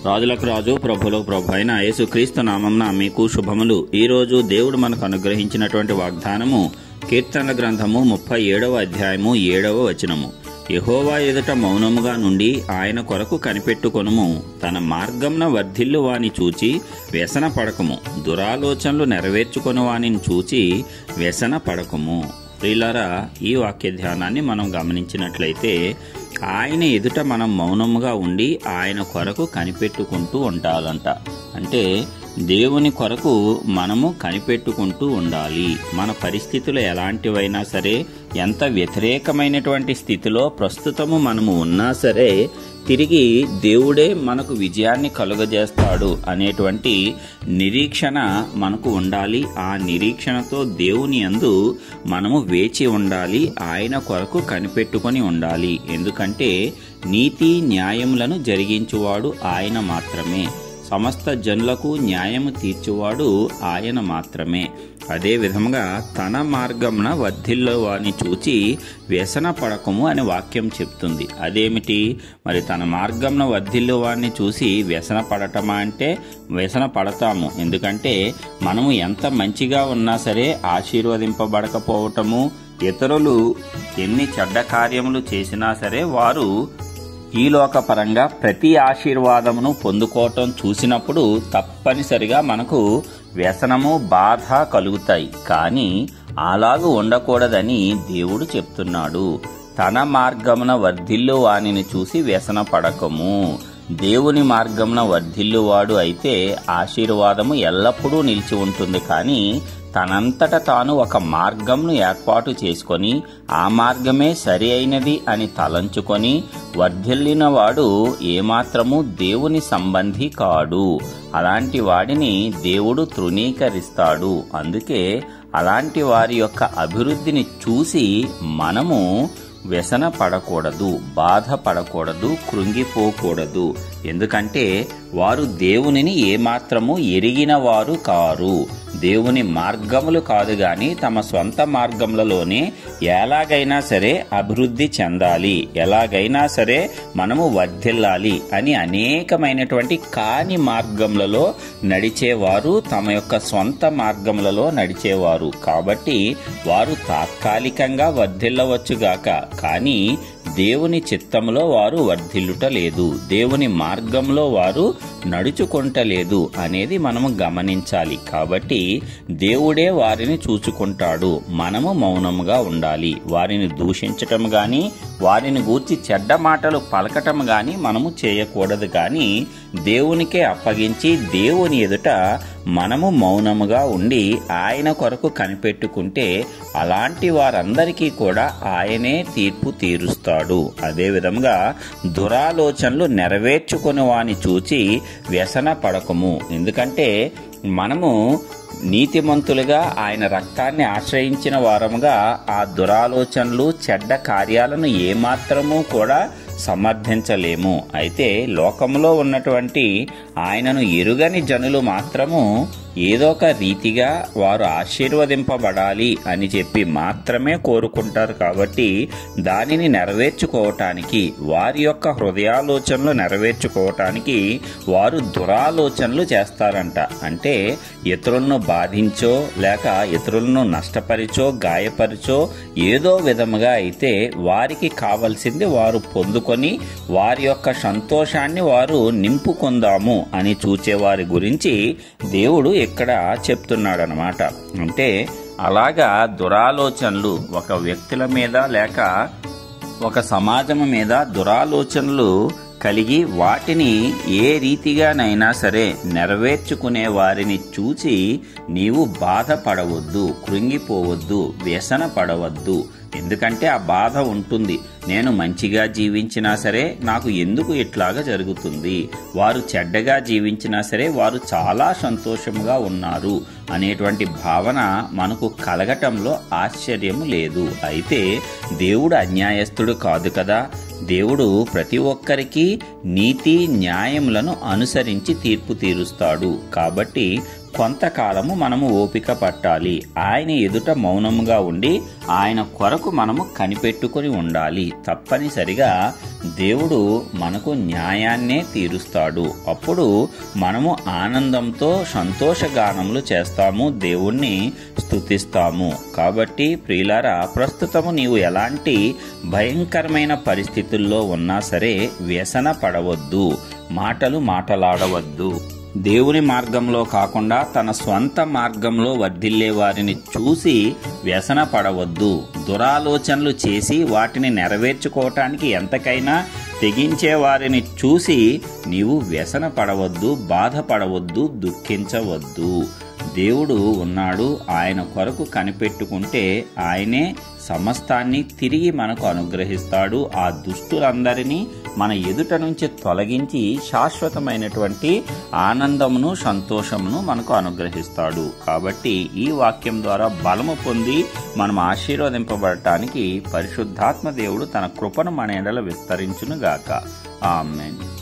రాజులకు రాజు ప్రభులకు ప్రభు అయిన యేసుక్రీస్తు నామమున మీకు శుభములు. ఈ రోజు దేవుడు మనకు అనుగ్రహించినటువంటి వాగ్దానము కీర్తనల గ్రంథము 37వ అధ్యాయము 7వ వచనము. యెహోవా ఎదుట మౌనముగా నుండి ఆయన కొరకు కనిపెట్టుకొనుము. తన మార్గమున వర్ధిల్లు వాని చూచి వ్యసన పడకము. దురాలోచనలు నెరవేర్చుకొని వానిని చూచి వ్యసన పడకము. ప్రియులారా, ఈ వాక్య ధ్యానాన్ని మనం గమనించినట్లయితే ఆయన ఎదుట మనం మౌనముగా ఉండి ఆయన కొరకు కనిపెట్టుకుంటూ ఉండాలంట. అంటే దేవుని కొరకు మనము కనిపెట్టుకుంటూ ఉండాలి. మన పరిస్థితులు ఎలాంటివైనా సరే, ఎంత వ్యతిరేకమైనటువంటి స్థితిలో ప్రస్తుతము మనము ఉన్నా సరే, తిరిగి దేవుడే మనకు విజయాన్ని కలుగజేస్తాడు అనేటువంటి నిరీక్షణ మనకు ఉండాలి. ఆ నిరీక్షణతో దేవుని యందు మనము వేచి ఉండాలి, ఆయన కొరకు కనిపెట్టుకొని ఉండాలి. ఎందుకంటే నీతి న్యాయములను జరిగించువాడు ఆయన మాత్రమే. సమస్త జనులకు న్యాయము తీర్చువాడు ఆయన మాత్రమే. అదే విధముగా తన మార్గమున వర్ధిల్లు వాని చూచి వ్యసన పడకము అని వాక్యం చెప్తుంది. అదేమిటి మరి? తన మార్గమున వర్ధిల్లు వాడిని చూసి వ్యసన పడటమా అంటే వ్యసన పడతాము. ఎందుకంటే మనము ఎంత మంచిగా ఉన్నా సరే ఆశీర్వదింపబడకపోవటము, ఇతరులు ఎన్ని చెడ్డ కార్యములు చేసినా సరే వారు ఈ లోకపరంగా ప్రతి ఆశీర్వాదమును పొందుకోవటం చూసినప్పుడు తప్పనిసరిగా మనకు వ్యసనము, బాధ కలుగుతాయి. కానీ అలాగూ ఉండకూడదని దేవుడు చెప్తున్నాడు. తన మార్గమున వర్ధిల్లు వానిని చూసి వ్యసన పడకము. దేవుని మార్గమున వర్ధిల్లువాడు అయితే ఆశీర్వాదము ఎల్లప్పుడూ నిలిచి ఉంటుంది. కానీ తనంతట తాను ఒక మార్గంను ఏర్పాటు చేసుకొని ఆ మార్గమే సరి అయినది అని తలంచుకొని వర్ధిల్లినవాడు ఏమాత్రము దేవుని సంబంధి కాడు. అలాంటి వాడిని దేవుడు తృణీకరిస్తాడు. అందుకే అలాంటి వారి యొక్క అభివృద్ధిని చూసి మనము వ్యసన పడకూడదు, బాధపడకూడదు, కృంగిపోకూడదు. ఎందుకంటే వారు దేవునిని ఏమాత్రము ఎరిగిన వారు కారు. దేవుని మార్గములు కాదు గాని తమ స్వంత మార్గములలోనే ఎలాగైనా సరే అభివృద్ధి చెందాలి, ఎలాగైనా సరే మనము వర్ధిల్లాలి అని అనేకమైనటువంటి కాని మార్గములలో నడిచేవారు, తమ యొక్క సొంత మార్గములలో నడిచేవారు. కాబట్టి వారు తాత్కాలికంగా వర్ధిల్లవచ్చుగాక, కానీ దేవుని చిత్తములో వారు వర్ధిల్లుటలేదు, దేవుని మార్గంలో వారు నడుచుకుంటలేదు అనేది మనము గమనించాలి. కాబట్టి దేవుడే వారిని చూచుకుంటాడు. మనము మౌనముగా ఉండాలి. వారిని దూషించటం గాని, వారిని గూర్చి చెడ్డ మాటలు పలకటం గాని మనము చేయకూడదు. కానీ దేవునికే అప్పగించి దేవుని ఎదుట మనము మౌనముగా ఉండి ఆయన కొరకు కనిపెట్టుకుంటే అలాంటి వారందరికీ కూడా ఆయనే తీర్పు తీరుస్తాడు. అదేవిధంగా దురాలోచనలు నెరవేర్చుకుని వాని చూచి వ్యసన పడకము. ఎందుకంటే మనము నీతిమంతులుగా ఆయన రక్తాన్ని ఆశ్రయించిన వారముగా ఆ దురాలోచనలు, చెడ్డ కార్యాలను ఏమాత్రము కూడా సమర్థించలేము. అయితే లోకంలో ఉన్నటువంటి ఆయనను ఎరుగని జనులు మాత్రము ఏదో ఒక రీతిగా వారు ఆశీర్వదింపబడాలి అని చెప్పి మాత్రమే కోరుకుంటారు. కాబట్టి దానిని నెరవేర్చుకోవటానికి, వారి యొక్క హృదయాలోచనలు నెరవేర్చుకోవటానికి వారు దురాలోచనలు చేస్తారంట. అంటే ఇతరులను బాధించో లేక ఇతరులను నష్టపరిచో గాయపరిచో ఏదో విధముగా అయితే వారికి కావలసింది వారు పొందుకొని వారి యొక్క సంతోషాన్ని వారు నింపుకుందాము అని చూచేవారి గురించి దేవుడు ఇక్కడ చెప్తున్నాడనమాట. అంటే అలాగా దురాలోచనలు ఒక వ్యక్తుల మీద లేక ఒక సమాజం మీద దురాలోచనలు కలిగి వాటిని ఏ రీతిగానైనా సరే నెరవేర్చుకునే వారిని చూసి నీవు బాధపడవద్దు, కృంగిపోవద్దు, వ్యసన పడవద్దు. ఎందుకంటే ఆ బాధ ఉంటుంది. నేను మంచిగా జీవించినా సరే నాకు ఎందుకు ఇట్లాగా జరుగుతుంది, వారు చెడ్డగా జీవించినా సరే వారు చాలా సంతోషంగా ఉన్నారు అనేటువంటి భావన మనకు కలగటంలో ఆశ్చర్యము లేదు. అయితే దేవుడు అన్యాయస్తుడు కాదు కదా. దేవుడు ప్రతి ఒక్కరికి నీతి న్యాయములను అనుసరించి తీర్పు తీరుస్తాడు. కాబట్టి కొంతకాలము మనము ఓపిక పట్టాలి. ఆయన ఎదుట మౌనముగా ఉండి ఆయన కొరకు మనము కనిపెట్టుకుని ఉండాలి. తప్పనిసరిగా దేవుడు మనకు న్యాయాన్నే తీరుస్తాడు. అప్పుడు మనము ఆనందంతో సంతోషగానములు చేస్తాము, దేవుణ్ణి స్తుతిస్తాము. కాబట్టి ప్రియులారా, ప్రస్తుతము నీవు ఎలాంటి భయంకరమైన పరిస్థితుల్లో ఉన్నా సరే వ్యసన పడవద్దు, మాటలు మాటలాడవద్దు. దేవుని మార్గంలో కాకుండా తన స్వంత మార్గంలో వర్ధిల్లే వారిని చూసి వ్యసన పడవద్దు. దురాలోచనలు చేసి వాటిని నెరవేర్చుకోవటానికి ఎంతకైనా తెగించే వారిని చూసి నీవు వ్యసన పడవద్దు, బాధపడవద్దు, దుఃఖించవద్దు. దేవుడు ఉన్నాడు. ఆయన కొరకు కనిపెట్టుకుంటే ఆయనే సమస్తాన్ని తిరిగి మనకు అనుగ్రహిస్తాడు. ఆ దుష్టులందరినీ మన ఎదుట నుంచి తొలగించి శాశ్వతమైనటువంటి ఆనందమును, సంతోషమును మనకు అనుగ్రహిస్తాడు. కాబట్టి ఈ వాక్యం ద్వారా బలము పొంది మనం ఆశీర్వదింపబడటానికి పరిశుద్ధాత్మ దేవుడు తన కృపను మన ఎడల విస్తరించునుగాక. ఆమేన్.